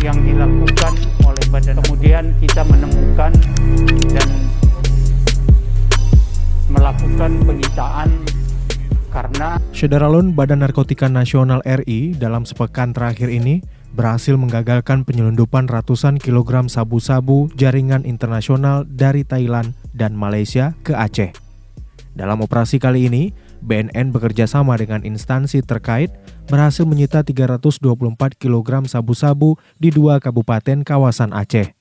yang dilakukan oleh badan. Kemudian kita menemukan dan melakukan penyitaan karena Syederalun Badan Narkotika Nasional RI dalam sepekan terakhir ini berhasil menggagalkan penyelundupan ratusan kilogram sabu-sabu jaringan internasional dari Thailand dan Malaysia ke Aceh. Dalam operasi kali ini, BNN bekerja sama dengan instansi terkait berhasil menyita 324 kg sabu-sabu di 2 kabupaten kawasan Aceh.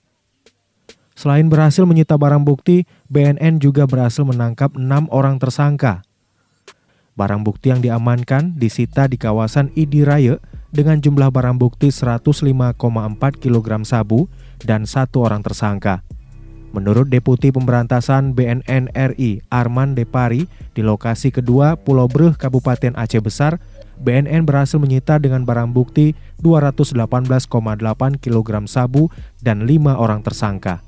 Selain berhasil menyita barang bukti, BNN juga berhasil menangkap 6 orang tersangka. Barang bukti yang diamankan disita di kawasan Idi Raya dengan jumlah barang bukti 105,4 kg sabu dan 1 orang tersangka. Menurut Deputi Pemberantasan BNN RI Arman Depari, di lokasi kedua Pulau Breh Kabupaten Aceh Besar, BNN berhasil menyita dengan barang bukti 218,8 kg sabu dan 5 orang tersangka.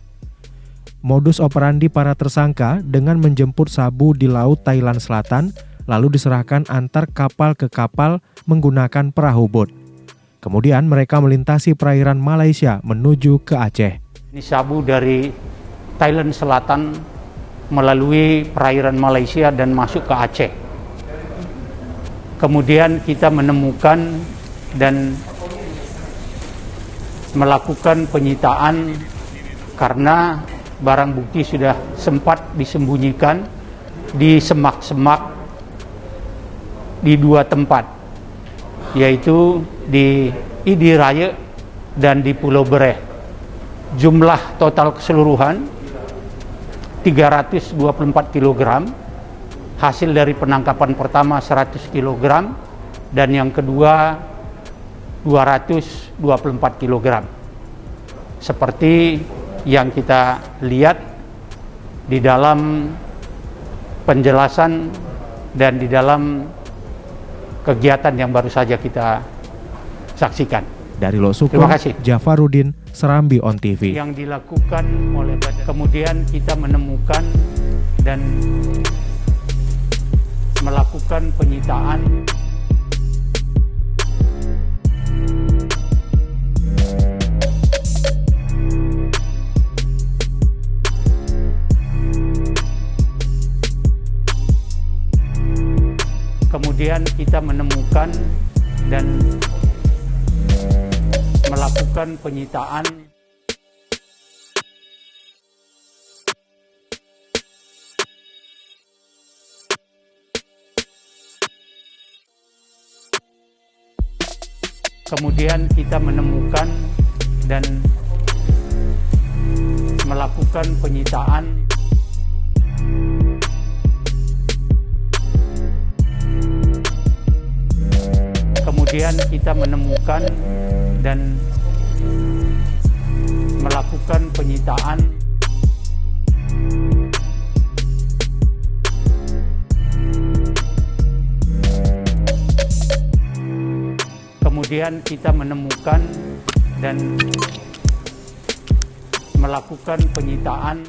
Modus operandi para tersangka dengan menjemput sabu di Laut Thailand Selatan, lalu diserahkan antar kapal ke kapal menggunakan perahu bot. Kemudian mereka melintasi perairan Malaysia menuju ke Aceh. Ini sabu dari Thailand Selatan melalui perairan Malaysia dan masuk ke Aceh. Kemudian kita menemukan dan melakukan penyitaan karena barang bukti sudah sempat disembunyikan di semak-semak di 2 tempat, yaitu di Idi Raya dan di Pulau Breh. Jumlah total keseluruhan 324 kg, hasil dari penangkapan pertama 100 kg dan yang kedua 224 kg. Seperti yang kita lihat di dalam penjelasan dan di dalam kegiatan yang baru saja kita saksikan. Dari Losuko, Terima kasih. Jafarudin, Serambi On TV. Yang dilakukan oleh badan. Kemudian kita menemukan dan melakukan penyitaan kemudian kita menemukan dan melakukan penyitaan kemudian kita menemukan dan melakukan penyitaan kemudian kita menemukan dan melakukan penyitaan kemudian kita menemukan dan melakukan penyitaan